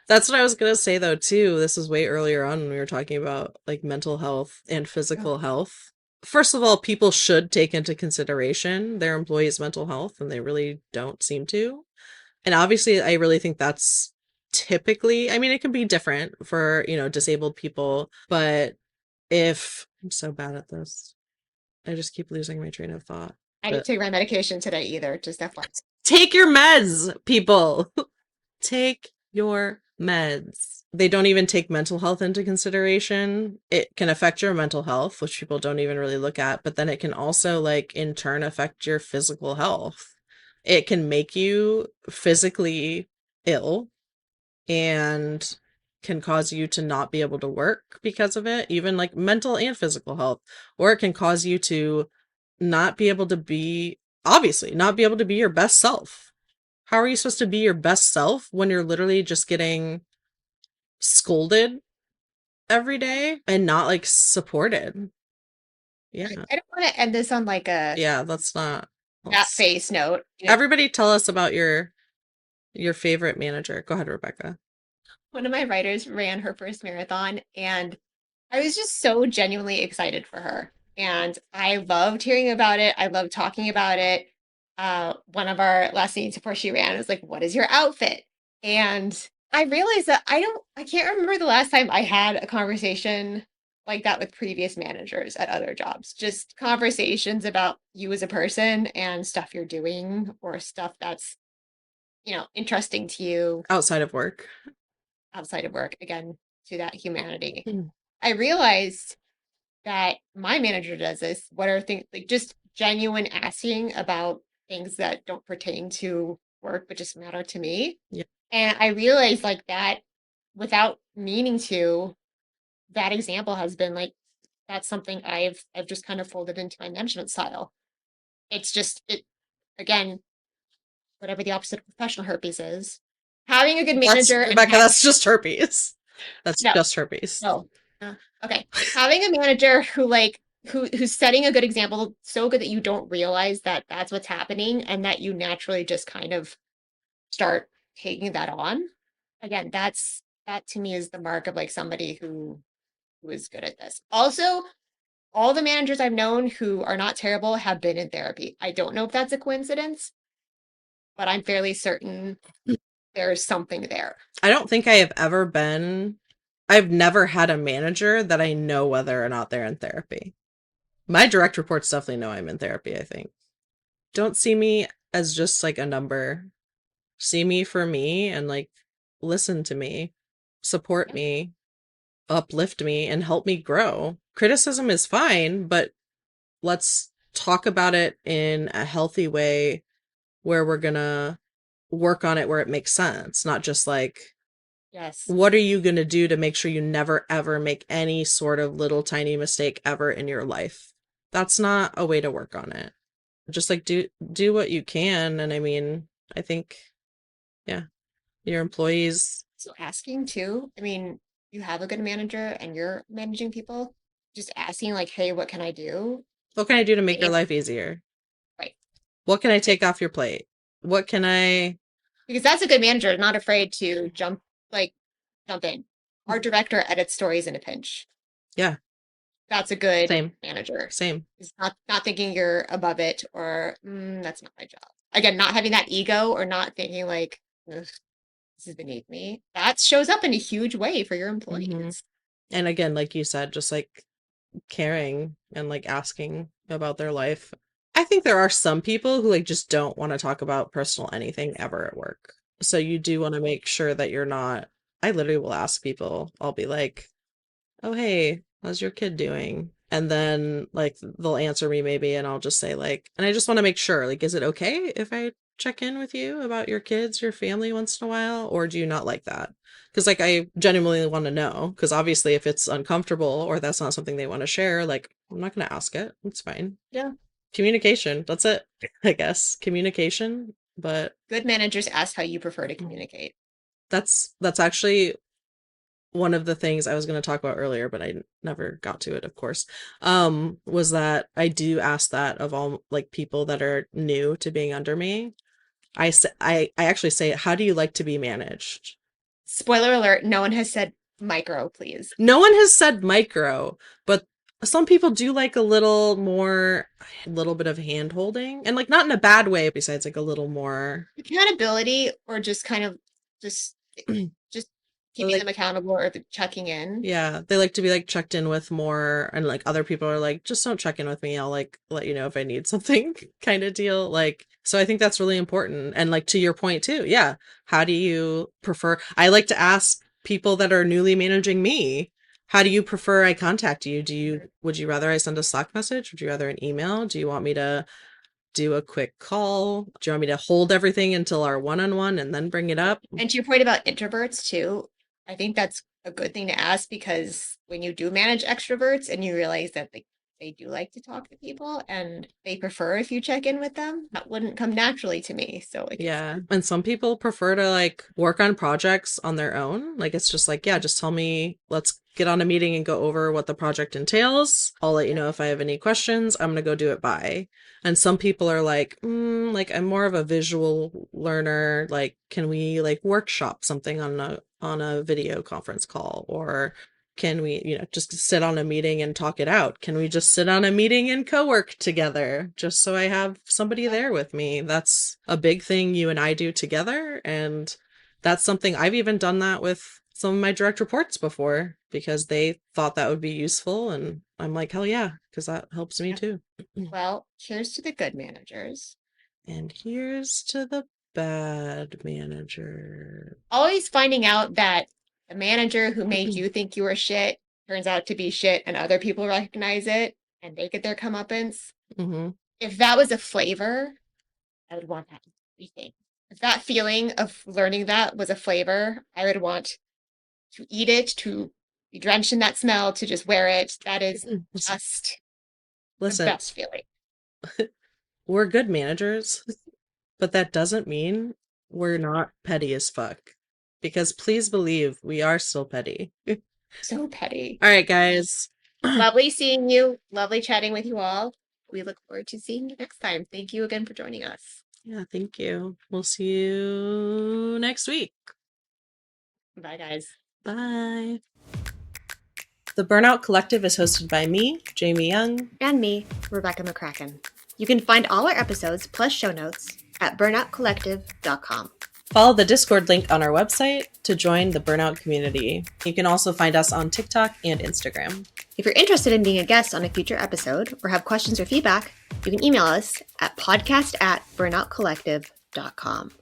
that's what I was gonna say though too. This was way earlier on when we were talking about like mental health and physical health. First of all, people should take into consideration their employees' mental health, and they really don't seem to. And obviously, I really think that's typically, I mean, it can be different for, you know, disabled people, but if I'm so bad at this, I just keep losing my train of thought. I didn't take my medication today either, just FYI. Take your meds, people. Take your meds. They don't even take mental health into consideration. It can affect your mental health, which people don't even really look at, but then it can also, like, in turn affect your physical health. It can make you physically ill and can cause you to not be able to work because of it, even like mental and physical health. Or it can cause you to not be able to be, obviously, not be able to be your best self. How are you supposed to be your best self when you're literally just getting scolded every day and not like supported? Yeah. I don't want to end this on like a Yeah, that's not. that face note. Everybody tell us about your favorite manager. Go ahead, Rebecca. One of my writers ran her first marathon, and I was just so genuinely excited for her. And I loved hearing about it. I loved talking about it. One of our last meetings before she ran was like, "What is your outfit?" And I realized that I can't remember the last time I had a conversation like that with previous managers at other jobs. Just conversations about you as a person and stuff you're doing or stuff that's, interesting to you Outside of work. outside of work. Again, to that humanity. Mm. I realized that my manager does this. What are things like just genuine asking about things that don't pertain to work but just matter to me? Yeah. And I realized like that without meaning to, that example has been like that's something I've just kind of folded into my management style. It's just it again, whatever the opposite of professional herpes is. Having a good manager and Rebecca, that's just herpes. That's no, just herpes. no. Okay. Having a manager who who's setting a good example so good that you don't realize that that's what's happening and that you naturally just kind of start taking that on. Again, that to me is the mark of like somebody who is good at this. Also, all the managers I've known who are not terrible have been in therapy. I don't know if that's a coincidence, but I'm fairly certain there's something there. I don't think I have ever been, I've never had a manager that I know whether or not they're in therapy. My direct reports definitely know I'm in therapy, I think. Don't see me as just like a number. See me for me and like listen to me, support me, uplift me, and help me grow. Criticism is fine, but let's talk about it in a healthy way where we're gonna work on it where it makes sense, not just like Yes. What are you going to do to make sure you never ever make any sort of little tiny mistake ever in your life? That's not a way to work on it. Just like do what you can. And I mean, I think, yeah, your employees. So asking too, I mean, you have a good manager and you're managing people, just asking like, hey, what can I do? What can I do to make The your answer, life easier? right. What can I take off your plate? What can I? Because that's a good manager, not afraid to like jump in. Our director edits stories in a pinch. Yeah, That's a good same, manager. same. It's not thinking you're above it or that's not my job. Again, not having that ego or not thinking like "Ugh, this is beneath me. That shows up in a huge way for your Hmm. employees. And again, like you said, just like caring and like asking about their life. I think there are some people who like just don't want to talk about personal anything ever at work. So you do want to make sure that you're not. I literally will ask people, I'll be like, oh, hey, how's your kid doing? And then like they'll answer me maybe, and I'll just say like, and I just want to make sure, like, is it okay if I check in with you about your kids, your family once in a while, or do you not like that? Because like I genuinely want to know, because obviously if it's uncomfortable or that's not something they want to share, like I'm not going to ask it. It's fine. Yeah. Communication, that's it, I guess. Communication, but Good managers ask how you prefer to communicate. that's actually one of the things I was going to talk about earlier, but I never got to it, of course, was that I do ask that of all like people that are new to being under me. I actually say, how do you like to be managed? Spoiler alert, no one has said micro, please. No one has said micro, but some people do like a little more, a little bit of hand holding, and like not in a bad way, besides like a little more Accountability or just kind of just just keeping like, them accountable or checking in. yeah, they like to be like checked in with more, and like other people are like, just don't check in with me. I'll like let you know if I need something kind of deal. Like, so I think that's really important. And like to your point too, yeah. How do you prefer? I like to ask people that are newly managing me, how do you prefer I contact you? Would you rather I send a Slack message? Would you rather an email? Do you want me to do a quick call? Do you want me to hold everything until our one-on-one and then bring it up? And to your point about introverts too, I think that's a good thing to ask because when you do manage extroverts and you realize that they do like to talk to people and they prefer if you check in with them, that wouldn't come naturally to me. So like Yeah. And some people prefer to like work on projects on their own. Like it's just like, yeah, just tell me, let's get on a meeting and go over what the project entails. I'll let you know if I have any questions. I'm going to go do it by. And some people are like I'm more of a visual learner. Like, can we like workshop something on a video conference call, or can we, just sit on a meeting and talk it out? Can we just sit on a meeting and co-work together just so I have somebody there with me? That's a big thing you and I do together. And that's something I've even done that with some of my direct reports before because they thought that would be useful. And I'm like, hell yeah, because that helps me too. well, here's to the good managers. And here's to the bad manager. Always finding out that the manager who made you think you were shit turns out to be shit and other people recognize it and they get their comeuppance. Mm-hmm. If that was a flavor, I would want that in everything. If that feeling of learning that was a flavor, I would want to eat it, to be drenched in that smell, to just wear it. That is just the best feeling. We're good managers, but that doesn't mean we're not petty as fuck. Because please believe we are still petty. So petty. All right, guys. Lovely seeing you. Lovely chatting with you all. We look forward to seeing you next time. Thank you again for joining us. Yeah, thank you. We'll see you next week. Bye, guys. Bye. The Burnout Collective is hosted by me, Jamie Young. And me, Rebecca McCracken. You can find all our episodes plus show notes at burnoutcollective.com. Follow the Discord link on our website to join the Burnout community. You can also find us on TikTok and Instagram. If you're interested in being a guest on a future episode or have questions or feedback, you can email us at podcast@burnoutcollective.com.